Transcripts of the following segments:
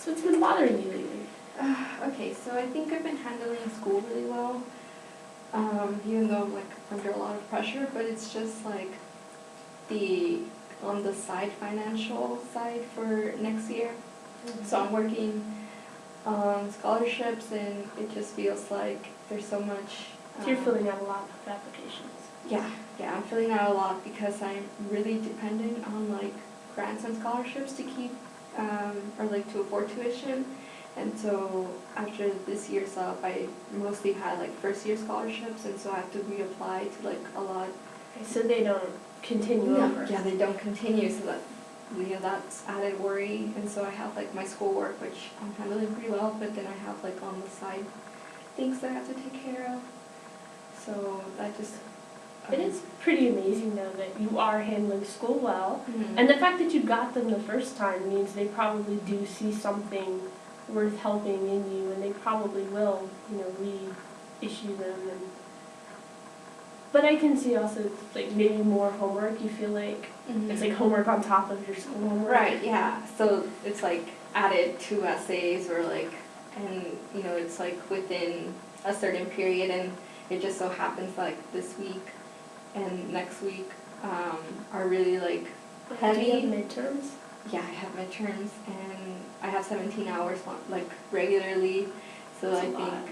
So it's been bothering you lately? Okay, so I think I've been handling school really well, even though I'm like under a lot of pressure, but it's just like the on the side financial side for next year. So I'm working on scholarships and it just feels like there's so much. So you're filling out a lot of applications. Yeah, I'm filling out a lot because I'm really dependent on like grants and scholarships to keep or like to afford tuition. And so after this year's up, I mostly had like first year scholarships, and so I have to reapply to like a lot. Okay, so they don't continue No, over. yeah, they don't continue, so that that's added worry. And so I have like my schoolwork, which I'm handling pretty well, but then I have like on the side things that I have to take care of. So that just. It is pretty amazing, though, that you are handling school well. Mm-hmm. And the fact that you got them the first time means they probably do see something worth helping in you, and they probably will, reissue them. But I can see also, like, maybe more homework. You feel like it's like homework on top of your school homework. Right, yeah. So it's like added 2 essays or like, and it's like within a certain period, and it just so happens like this week and next week are really like heavy. Do you have midterms? Yeah, I have midterms and I have 17 hours like regularly, so That's I a think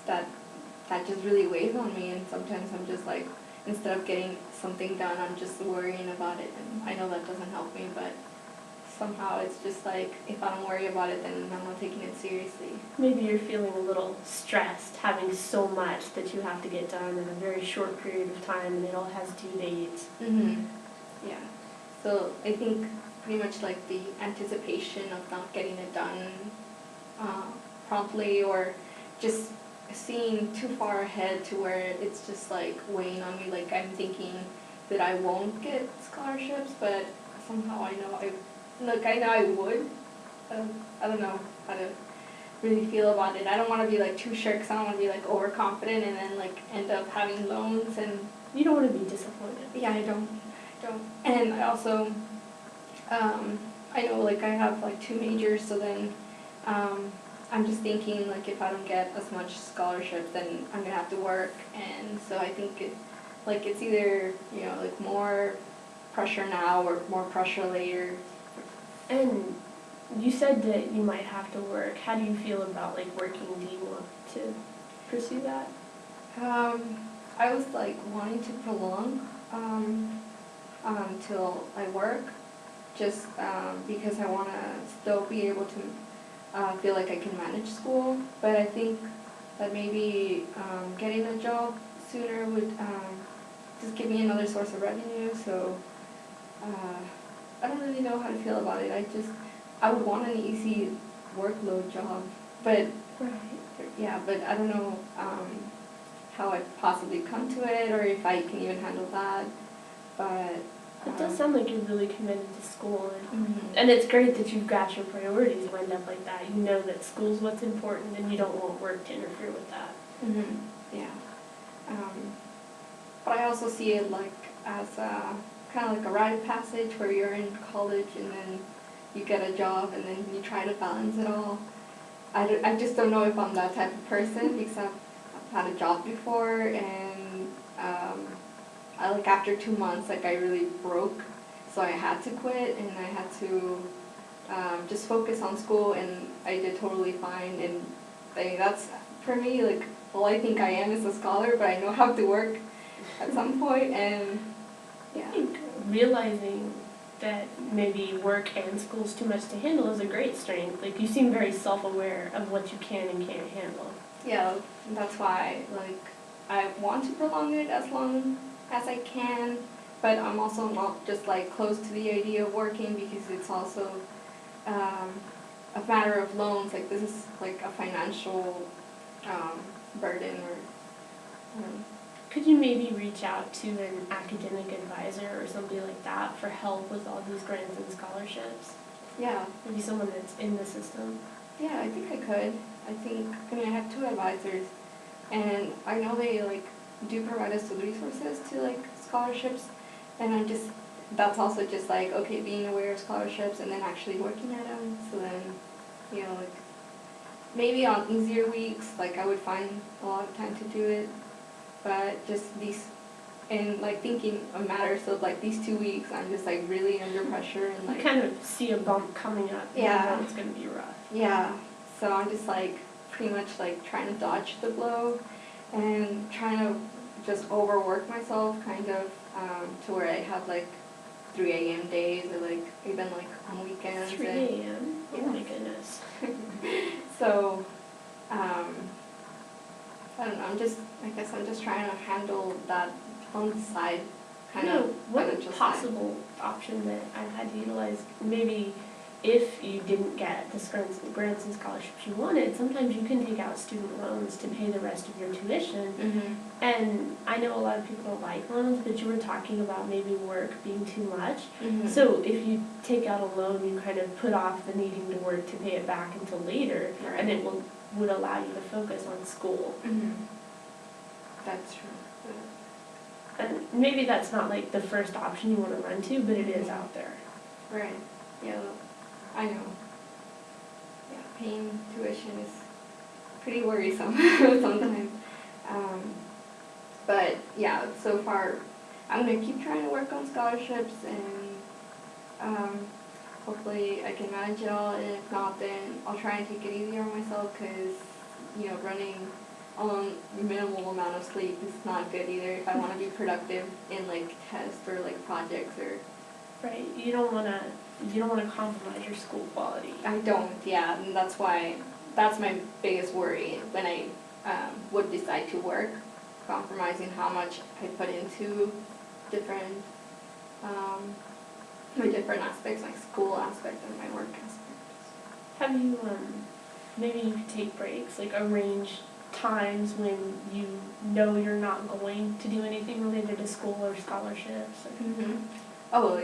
lot. that just really weighs on me, and sometimes I'm just like, instead of getting something done, I'm just worrying about it, and I know that doesn't help me, but somehow it's just like, if I don't worry about it, then I'm not taking it seriously. Maybe you're feeling a little stressed, having so much that you have to get done in a very short period of time, and it all has due dates. Yeah. So I think pretty much like the anticipation of not getting it done promptly, or just seeing too far ahead to where it's just like weighing on me, like I'm thinking that I won't get scholarships, but somehow I know I would. I don't know how to really feel about it. I don't want to be like too sure, because I don't want to be like overconfident and then like end up having loans, and you don't want to be disappointed. Yeah, I don't. And I also, I know like I have like 2 majors, so then I'm just thinking like if I don't get as much scholarship, then I'm gonna have to work, and so I think it's either like more pressure now or more pressure later. And you said that you might have to work. How do you feel about like working? Do you want to pursue that? I was like wanting to prolong until I work, just because I want to still be able to feel like I can manage school. But I think that maybe getting a job sooner would just give me another source of revenue. So I don't really know how to feel about it. I would want an easy workload job, but but I don't know how I'd possibly come to it, or if I can even handle that. But it does sound like you're really committed to school, and it's great that you've got your priorities lined up like that. You know that school's what's important, and you don't want work to interfere with that. Yeah. But I also see it like as kind of like a rite of passage, where you're in college and then you get a job and then you try to balance it all. I just don't know if I'm that type of person, because I've had a job before, and I like after 2 months, like I really broke, so I had to quit, and I had to just focus on school, and I did totally fine. And I think that's, for me, like, all I think I am is a scholar, but I know how to work at some point, and yeah. I think realizing that maybe work and school's too much to handle is a great strength. Like, you seem very self-aware of what you can and can't handle. Yeah, that's why, like, I want to prolong it as long as I can, but I'm also not just like close to the idea of working, because it's also a matter of loans. Like, this is like a financial burden, or could you maybe reach out to an academic advisor or somebody like that for help with all these grants and scholarships? Yeah. Maybe someone that's in the system? Yeah, I think I could. I have 2 advisors, and I know they like do provide us with resources to like scholarships, and that's also just like, okay, being aware of scholarships and then actually working at them. So then, you know, like maybe on easier weeks, like I would find a lot of time to do it. But just these, and like thinking a matter, so like these 2 weeks, I'm just like really under pressure and You like. kind of see a bump coming up. Yeah. You know it's going to be rough. Yeah. So I'm just like pretty much like trying to dodge the blow and trying to just overwork myself kind of to where I have like 3 a.m. days or like even like on weekends. 3 a.m.? Oh my goodness. So, I don't know, I guess I'm just trying to handle that on the side kind of one financial side. possible option that I've had to utilize, maybe if you didn't get the grants and scholarships you wanted, sometimes you can take out student loans to pay the rest of your tuition. Mm-hmm. And I know a lot of people don't like loans, but you were talking about maybe work being too much. Mm-hmm. So if you take out a loan, you kind of put off the needing to work to pay it back until later, Right. and it would allow you to focus on school. Mm-hmm. That's true. And maybe that's not like the first option you want to run to, but it is out there. Right. Yeah, I know. Yeah, paying tuition is pretty worrisome sometimes. But yeah, so far I'm gonna keep trying to work on scholarships and hopefully I can manage it all. And if not, then I'll try and take it easier on myself because you know running on minimal amount of sleep is not good either. If I want to be productive in like tests or like projects or. Right. You don't want to compromise your school quality. I don't, yeah, and that's my biggest worry when I would decide to work, compromising how much I put into different aspects, like school aspect and my work aspect. Have you, maybe you could take breaks, like arrange times when you know you're not going to do anything related to school or scholarships? Or Mm-hmm. Oh,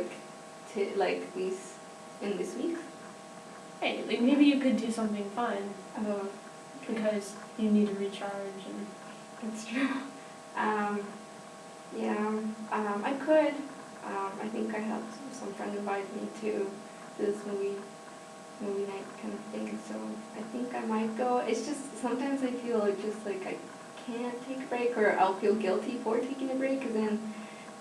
in this week? hey, like maybe you could do something fun Oh, because you need to recharge and. that's true. I could. I think I have some friend invite me to this movie night kind of thing, so I think I might go. It's just sometimes I feel just like I can't take a break, or I'll feel guilty for taking a break, because then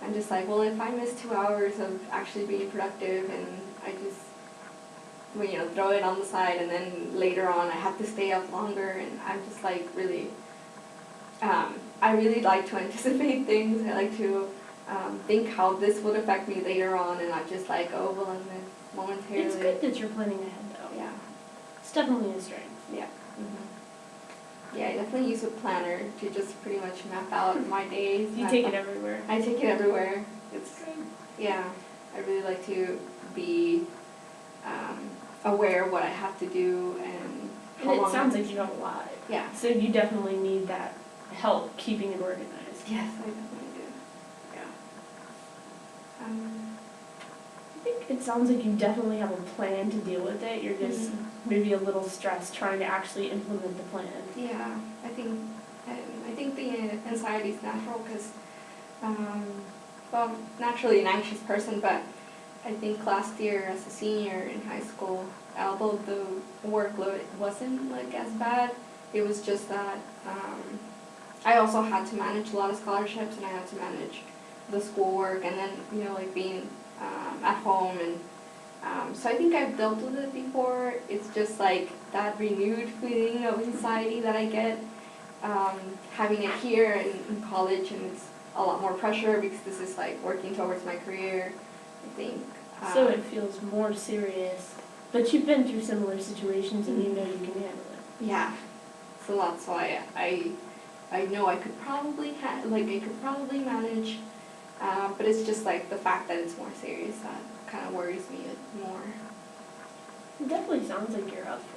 I'm just like, well, if I miss 2 hours of actually being productive and I just, well, you know, throw it on the side and then later on I have to stay up longer, and I'm just like really, I really like to anticipate things. I like to think how this would affect me later on, and not just like, oh, well, I'm momentarily. It's good that you're planning ahead though. Yeah. It's definitely a strength. Yeah. Mm-hmm. Yeah, I definitely use a planner to just pretty much map out my days. You take it everywhere. I take it everywhere. It's, yeah, I really like to be aware of what I have to do and how And long. it sounds like you have a lot. Yeah. So you definitely need that help keeping it organized. Yes, I definitely do. Yeah. I think it sounds like you definitely have a plan to deal with it. You're just maybe a little stressed trying to actually implement the plan. Yeah, I think the anxiety is natural because, well, naturally an anxious person, but I think last year as a senior in high school, although the workload wasn't like as bad, it was just that I also had to manage a lot of scholarships, and I had to manage the schoolwork, and then, you know, like being at home, and so I think I've dealt with it before. It's just like that renewed feeling of anxiety that I get having it here in college, and it's a lot more pressure because this is like working towards my career, I think. So it feels more serious, but you've been through similar situations and you know you can handle it. Yeah, so that's why I know I could probably manage, but it's just like the fact that it's more serious that kind of worries me more. It definitely sounds like you're up for it.